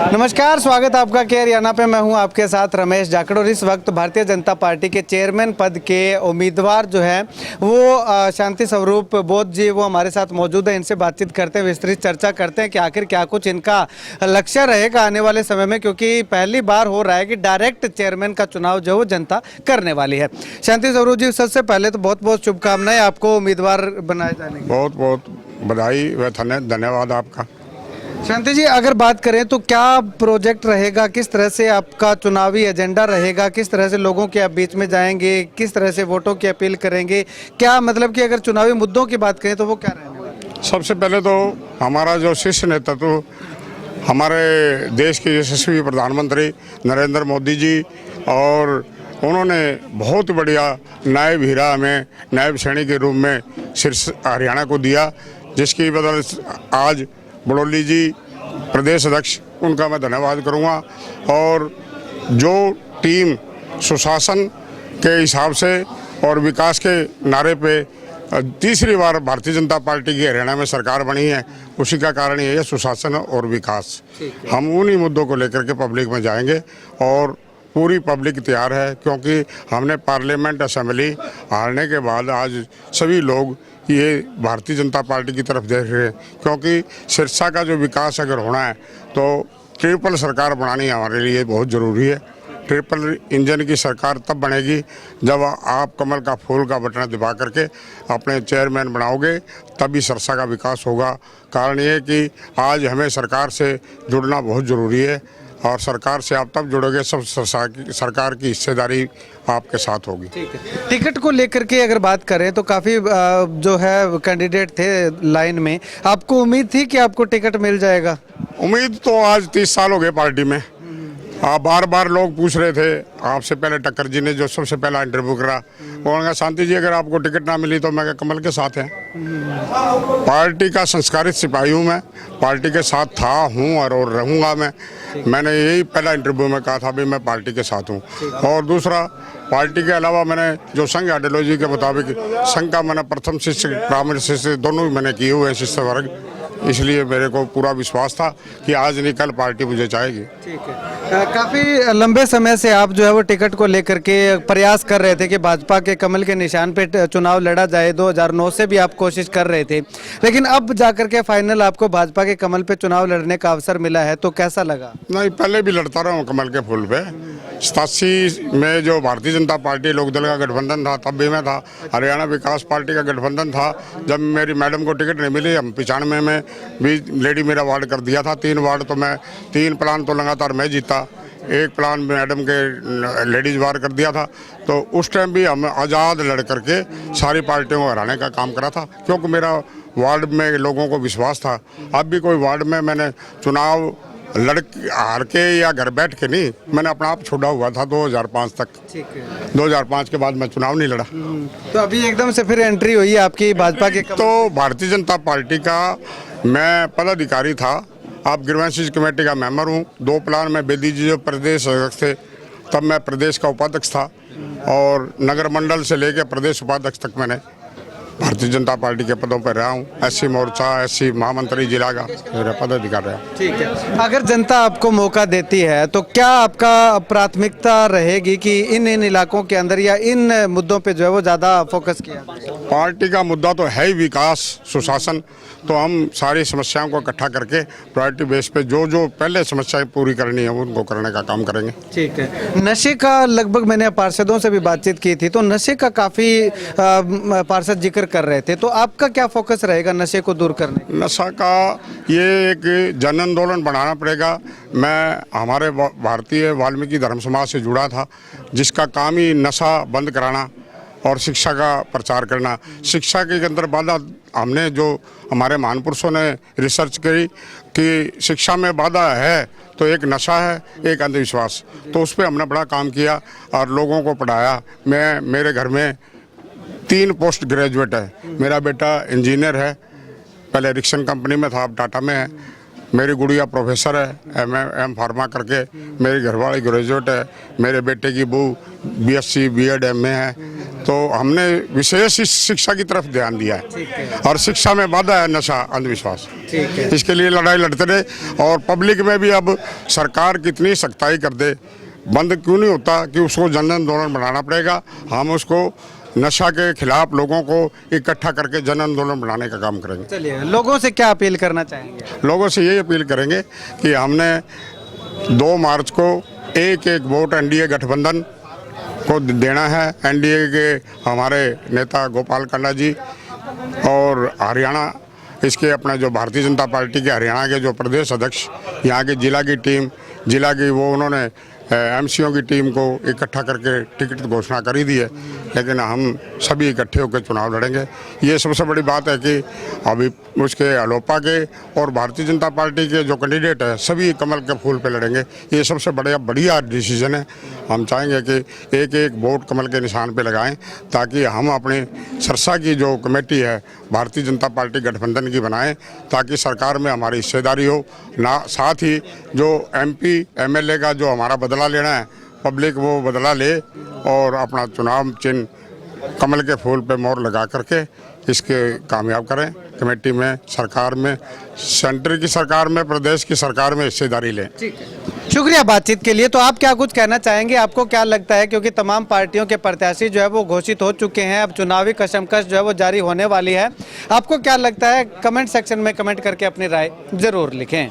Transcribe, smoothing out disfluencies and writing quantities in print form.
नमस्कार, स्वागत है आपका के हरियाणा पे। मैं हूं आपके साथ रमेश जाखड़ और इस वक्त भारतीय जनता पार्टी के चेयरमैन पद के उम्मीदवार जो है वो शांति स्वरूप बोध जी वो हमारे साथ मौजूद है। इनसे बातचीत करते हैं, विस्तृत चर्चा करते हैं कि आखिर क्या कुछ इनका लक्ष्य रहेगा आने वाले समय में, क्योंकि पहली बार हो रहा है कि डायरेक्ट चेयरमैन का चुनाव जो वो जनता करने वाली है। शांति स्वरूप जी, सबसे पहले तो बहुत बहुत शुभकामनाएं आपको उम्मीदवार बनाए जाने की। बहुत बहुत बधाई व धन्यवाद आपका। शांति जी, अगर बात करें तो क्या प्रोजेक्ट रहेगा, किस तरह से आपका चुनावी एजेंडा रहेगा, किस तरह से लोगों के आप बीच में जाएंगे, किस तरह से वोटों की अपील करेंगे, क्या मतलब कि अगर चुनावी मुद्दों की बात करें तो वो क्या रहने वाला है? सबसे पहले तो हमारा जो शीर्ष नेतृत्व हमारे देश के यशस्वी प्रधानमंत्री नरेंद्र मोदी जी, और उन्होंने बहुत बढ़िया नायब हीरा हमें नायब श्रेणी के रूप में शीर्ष हरियाणा को दिया, जिसकी बदल आज बड़ौली जी प्रदेश अध्यक्ष, उनका मैं धन्यवाद करूंगा। और जो टीम सुशासन के हिसाब से और विकास के नारे पे तीसरी बार भारतीय जनता पार्टी की हरियाणा में सरकार बनी है, उसी का कारण ये है सुशासन और विकास। हम उन्हीं मुद्दों को लेकर के पब्लिक में जाएंगे और पूरी पब्लिक तैयार है, क्योंकि हमने पार्लियामेंट असेंबली हारने के बाद आज सभी लोग ये भारतीय जनता पार्टी की तरफ देख रहे हैं, क्योंकि सिरसा का जो विकास अगर होना है तो ट्रिपल सरकार बनानी हमारे लिए बहुत ज़रूरी है। ट्रिपल इंजन की सरकार तब बनेगी जब आप कमल का फूल का बटन दबा करके अपने चेयरमैन बनाओगे, तभी सिरसा का विकास होगा। कारण ये कि आज हमें सरकार से जुड़ना बहुत ज़रूरी है, और सरकार से आप तब जुड़ोगे सब सरकार की हिस्सेदारी आपके साथ होगी। ठीक है। टिकट को लेकर के अगर बात करें तो काफ़ी जो है कैंडिडेट थे लाइन में, आपको उम्मीद थी कि आपको टिकट मिल जाएगा? उम्मीद तो आज 30 साल हो गए पार्टी में। आप बार बार लोग पूछ रहे थे, आपसे पहले टक्कर जी ने जो सबसे पहला इंटरव्यू करा, उन्होंने कहा शांति जी अगर आपको टिकट ना मिली तो मैं कमल के साथ हैं। पार्टी का संस्कारित सिपाही हूँ मैं, पार्टी के साथ था, हूँ और रहूँगा मैं। मैंने यही पहला इंटरव्यू में कहा था भी मैं पार्टी के साथ हूँ। और दूसरा, पार्टी के अलावा मैंने जो संघ आइडियोलॉजी के मुताबिक संघ का मैंने प्रथम शिष्य प्राइमरी शिष्य दोनों मैंने किए हुए हैं शिष्य वर्ग, इसलिए मेरे को पूरा विश्वास था कि आज निकल पार्टी मुझे चाहेगी। ठीक है। काफ़ी लंबे समय से आप जो है वो टिकट को लेकर के प्रयास कर रहे थे कि भाजपा के कमल के निशान पे चुनाव लड़ा जाए। 2009 से भी आप कोशिश कर रहे थे, लेकिन अब जाकर के फाइनल आपको भाजपा के कमल पे चुनाव लड़ने का अवसर मिला है, तो कैसा लगा? नहीं, पहले भी लड़ता रहा हूँ कमल के फूल पे। 87 में जो भारतीय जनता पार्टी लोकदल का गठबंधन था तब भी मैं था, हरियाणा विकास पार्टी का गठबंधन था। जब मेरी मैडम को टिकट नहीं मिली, हम 95 में भी लेडी मेरा वार्ड कर दिया था। 3 वार्ड तो मैं 3 प्लान तो लगातार मैं जीता, 1 प्लान मैडम के लेडीज वार कर दिया था। तो उस टाइम भी हम आज़ाद लड़ करके सारी पार्टियों को हराने का काम करा था, क्योंकि मेरा वार्ड में लोगों को विश्वास था। अब भी कोई वार्ड में मैंने चुनाव हार के या घर बैठ के नहीं, मैंने अपना आप छोड़ा हुआ था 2005 तक। ठीक है। 2005 के बाद मैं चुनाव नहीं लड़ा। तो अभी एकदम से फिर एंट्री हुई है आपकी भाजपा के तो भारतीय जनता पार्टी का मैं पदाधिकारी था, आप ग्रीवेंसेस कमेटी का मेंबर हूँ। 2 प्लान में बेदी जी जो प्रदेश अध्यक्ष थे, तब मैं प्रदेश का उपाध्यक्ष था, और नगर मंडल से लेकर प्रदेश उपाध्यक्ष तक मैंने भारतीय जनता पार्टी के पदों पर रहा हूँ। एससी मोर्चा, एससी महामंत्री जिला का मेरा पदाधिकारी रहा। ठीक है। अगर जनता आपको मौका देती है तो क्या आपका प्राथमिकता रहेगी कि इन इलाकों के अंदर या इन मुद्दों पे जो है वो ज़्यादा फोकस किया? पार्टी का मुद्दा तो है ही विकास, सुशासन। तो हम सारी समस्याओं को इकट्ठा करके प्रायोरिटी बेस पे जो जो पहले समस्याएं पूरी करनी है उनको करने का काम करेंगे। ठीक है। नशे का लगभग मैंने पार्षदों से भी बातचीत की थी, तो नशे का काफ़ी पार्षद जिक्र कर रहे थे, तो आपका क्या फोकस रहेगा नशे को दूर करने? नशा का ये एक जन आंदोलन बनाना पड़ेगा। मैं हमारे भारतीय वाल्मीकि धर्म समाज से जुड़ा था, जिसका काम ही नशा बंद कराना और शिक्षा का प्रचार करना। शिक्षा के अंदर बाधा हमने जो हमारे महान पुरुषों ने रिसर्च करी कि शिक्षा में बाधा है तो एक नशा है, एक अंधविश्वास, तो उस पर हमने बड़ा काम किया और लोगों को पढ़ाया। मेरे घर में 3 पोस्ट ग्रेजुएट है। मेरा बेटा इंजीनियर है, पहले रिक्शन कंपनी में था, अब टाटा में है। मेरी गुड़िया प्रोफेसर है, एम फार्मा करके। मेरी घरवाली ग्रेजुएट है। मेरे बेटे की बहू BSc BEd MA है। तो हमने विशेष इस शिक्षा की तरफ ध्यान दिया है और शिक्षा में बाधा है नशा अंधविश्वास। ठीक है। इसके लिए लड़ाई लड़ते रहे और पब्लिक में भी अब सरकार कितनी सख्ताई कर दे, बंद क्यों नहीं होता कि उसको जन आंदोलन बनाना पड़ेगा। हम उसको नशा के खिलाफ लोगों को इकट्ठा करके जन आंदोलन बनाने का काम करेंगे। चलिए, लोगों से क्या अपील करना चाहेंगे? लोगों से यही अपील करेंगे कि हमने 2 मार्च को एक वोट एनडीए गठबंधन को देना है। एनडीए के हमारे नेता गोपाल कांडा जी और हरियाणा इसके अपना जो भारतीय जनता पार्टी के हरियाणा के जो प्रदेश अध्यक्ष, यहाँ के जिला की टीम, जिला की वो उन्होंने एमसीओ की टीम को इकट्ठा करके टिकट घोषणा कर ही दी है, लेकिन हम सभी इकट्ठे होकर चुनाव लड़ेंगे। ये सबसे बड़ी बात है कि अभी उसके अलोपा के और भारतीय जनता पार्टी के जो कैंडिडेट है सभी कमल के फूल पे लड़ेंगे। ये सबसे बढ़िया डिसीजन है। हम चाहेंगे कि एक वोट कमल के निशान पे लगाएं ताकि हम अपने सरसा की जो कमेटी है भारतीय जनता पार्टी गठबंधन की बनाएं, ताकि सरकार में हमारी हिस्सेदारी हो ना। साथ ही जो एमपी एमएलए का जो हमारा बदला लेना है, पब्लिक वो बदला ले और अपना चुनाव चिन्ह कमल के फूल पे मोहर लगा करके इसके कामयाब करें। कमेटी में, सरकार में, सेंटर की सरकार में, प्रदेश की सरकार में हिस्सेदारी लें। ठीक है, शुक्रिया बातचीत के लिए। तो आप क्या कुछ कहना चाहेंगे? आपको क्या लगता है, क्योंकि तमाम पार्टियों के प्रत्याशी जो है वो घोषित हो चुके हैं, अब चुनावी कशमकश जो है वो जारी होने वाली है। आपको क्या लगता है? कमेंट सेक्शन में कमेंट करके अपनी राय जरूर लिखें।